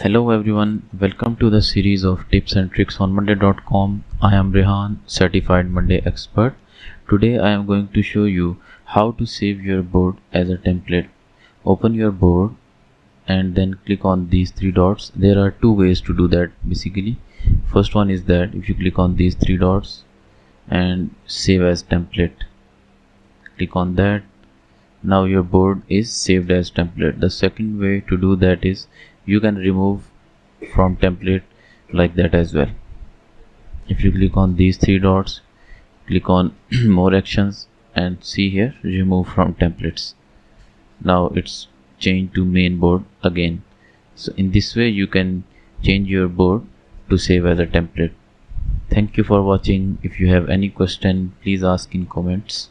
Hello everyone, welcome to the series of tips and tricks on monday.com. I am Rehan, certified Monday expert. Today I am going to show you how to save your board as a template. Open your board and then click on these three dots. There are two ways to do that basically. First one is that if you click on these three dots and save as template, click on that. Now your board is saved as template. The second way to do that is you can remove from template like that as well. If you click on these three dots, click on more actions and see here remove from templates. Now it's changed to main board again. So in this way you can change your board to save as a template. Thank you for watching. If you have any question, please ask in comments.